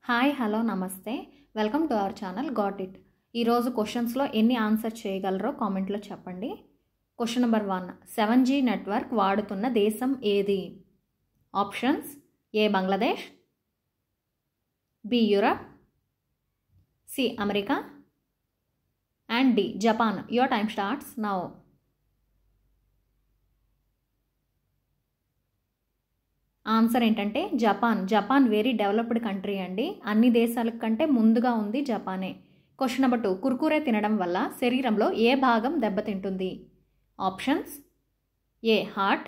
Hi hello నమస్తే welcome to our channel got it. ఈరోజు క్వశ్చన్స్లో ఎన్ని ఆన్సర్ చేయగలరో కామెంట్లో చెప్పండి. క్వశ్చన్ నెంబర్ 1, 7G నెట్వర్క్ వాడుతున్న దేశం ఏది? Options: A Bangladesh, B Europe, C America and D Japan. Your time starts now. Answer ఏంటంటే Japan. Japan very developed country అండి. అన్ని దేశాల కంటే ముందుగా ఉంది జపానే. క్వశ్చన్ నెంబర్ 2, కుర్కురే తినడం వల్ల శరీరంలో ఏ భాగం దెబ్బతింటుంది? Options: A heart,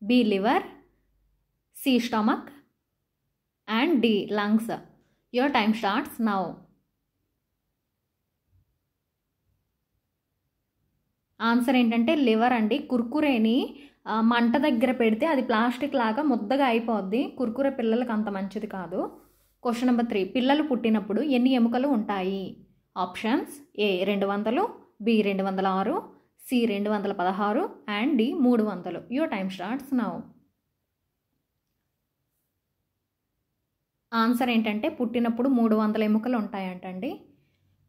B liver, C stomach and D lungs. Your time starts now. Answer ఏంటంటే లివర్ అండి. కుర్కురేని మంట దగ్గర పెడితే అది ప్లాస్టిక్ లాగా ముద్దగా అయిపోద్ది. కుర్కురే పిల్లలకు అంత మంచిది కాదు. క్వశ్చన్ నెంబర్ 3, పిల్లలు పుట్టినప్పుడు ఎన్ని ఎముకలు ఉంటాయి? Options: A 200, B 206, C 216 and D 300. Your time starts now. Answer ఏంటంటే పుట్టినప్పుడు 300 ఎముకలు ఉంటాయంటండి.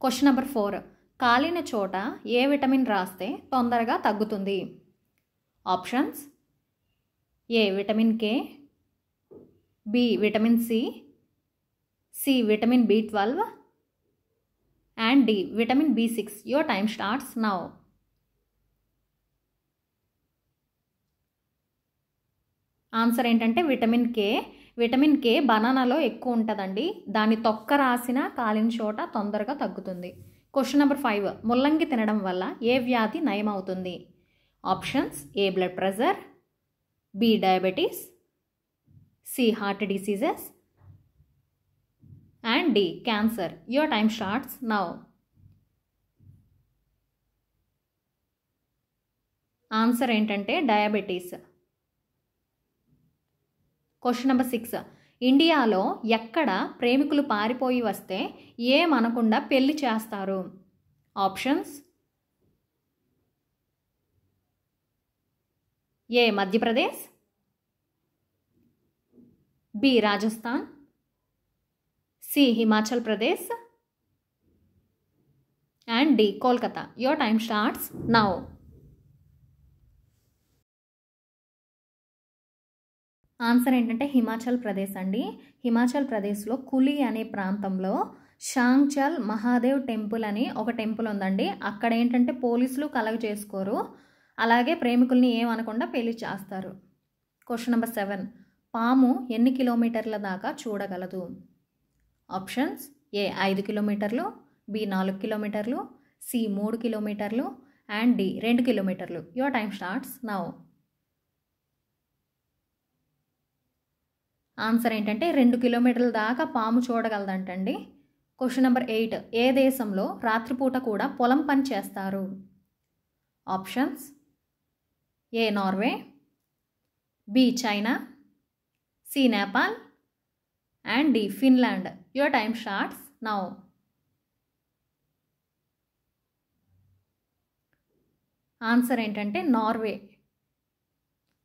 క్వశ్చన్ నెంబర్ 4, కాలిన చోట ఏ విటమిన్ రాస్తే తొందరగా తగ్గుతుంది? Options: A vitamin K, B vitamin C, C vitamin B12 and D vitamin B6. Your time starts now. Answer ఏంటంటే vitamin K. Vitamin K బనానాలో ఎక్కువ ఉంటుందండి. దాని తొక్క రాసిన కాలిన చోట తొందరగా తగ్గుతుంది. క్వశ్చన్ నెంబర్ 5, ముల్లంగి తినడం వల్ల ఏ వ్యాధి నయమవుతుంది? Options: A blood pressure, B diabetes, C heart diseases and D cancer. Your time starts now. Answer ఏంటంటే డయాబెటీస్. క్వశ్చన్ నెంబర్ 6, ఇండియాలో ఎక్కడ ప్రేమికులు పారిపోయి వస్తే ఏమనకుండా పెళ్లి చేస్తారు? Options: A Madhya Pradesh, B Rajasthan, C Himachal Pradesh and D Kolkata. Your time starts now. Answer ఏంటంటే హిమాచల్ ప్రదేశ్ అండి. హిమాచల్ ప్రదేశ్లో కులి అనే ప్రాంతంలో షాంగ్చల్ మహాదేవ్ టెంపుల్ అని ఒక టెంపుల్ ఉందండి. అక్కడ ఏంటంటే పోలీసులు కలగ చేసుకోరు, అలాగే ప్రేమికుల్ని ఏమనకుండా పెళ్లి చేస్తారు. క్వశ్చన్ నెంబర్ 7, పాము ఎన్ని కిలోమీటర్ల దాకా చూడగలదు? ఆప్షన్స్: ఏ 5 కిలోమీటర్లు, బి 4 కిలోమీటర్లు, సి 3 కిలోమీటర్లు అండ్ డి 2 కిలోమీటర్లు. Your time starts now. Answer ఏంటంటే 2 కిలోమీటర్ల దాకా పాము చూడగలదంటండి. క్వశ్చన్ నెంబర్ 8, ఏ దేశంలో రాత్రిపూట కూడా పొలం పని చేస్తారు? Options: A Norway, B China, C Nepal and D Finland. Your time starts now. Answer ఏంటంటే నార్వే.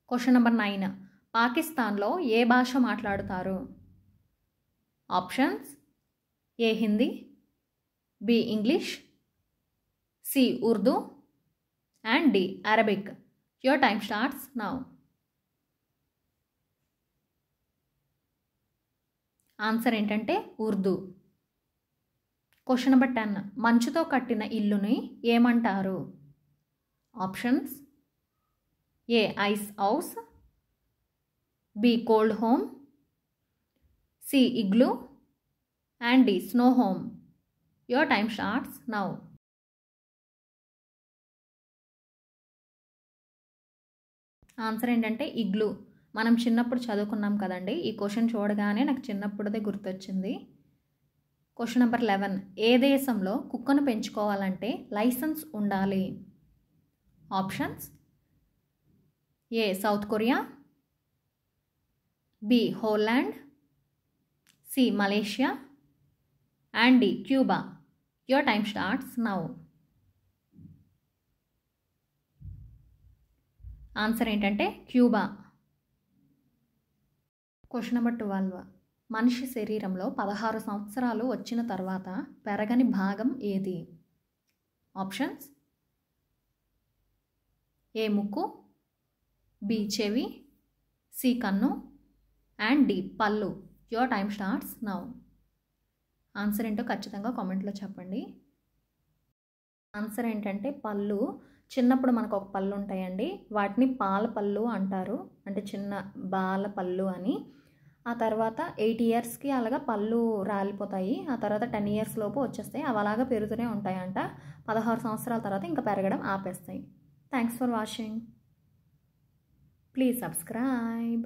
క్వశ్చన్ నెంబర్ 9, పాకిస్తాన్లో ఏ భాష మాట్లాడుతారు? Options: A Hindi, B English, C Urdu and D Arabic. Your time starts now. Answer ఏంటంటే ఉర్దూ. క్వశ్చన్ నెంబర్ 10, మంచుతో కట్టిన ఇల్లుని ఏమంటారు? Options: A ice house, B cold home, C igloo and D snow home. Your time starts now. Answer ఏంటంటే igloo. మనం చిన్నప్పుడు చదువుకున్నాం కదండి. ఈ క్వశ్చన్ చూడగానే నాకు చిన్నప్పుడుదే గుర్తొచ్చింది. క్వశ్చన్ నెంబర్ 11, ఏ దేశంలో కుక్కను పెంచుకోవాలంటే లైసెన్స్ ఉండాలి? Options: A South Korea, B Holland, C Malaysia and D Cuba. Your time starts now. Answer ఏంటంటే క్యూబా. క్వశ్చన్ నెంబర్ 12, మనిషి శరీరంలో 16 సంవత్సరాలు వచ్చిన తర్వాత పెరగని భాగం ఏది? ఆప్షన్స్: ఏ ముక్కు, బి చెవి, సి కన్ను అండ్ డి పళ్ళు. Your time starts now. Answer ఏంటో ఖచ్చితంగా కామెంట్లో చెప్పండి. ఆన్సర్ ఏంటంటే పళ్ళు. చిన్నప్పుడు మనకు ఒక పళ్ళు ఉంటాయండి, వాటిని పాల పళ్ళు అంటారు, అంటే చిన్న బాల పళ్ళు అని. ఆ తర్వాత 8 ఇయర్స్కి అలాగా పళ్ళు రాలిపోతాయి. ఆ తర్వాత 10 ఇయర్స్ లోపు వచ్చేస్తాయి. అవి అలాగా పెరుగుతూనే ఉంటాయంట. 16 సంవత్సరాల తర్వాత ఇంకా పెరగడం ఆపేస్తాయి. Thanks for watching. Please subscribe.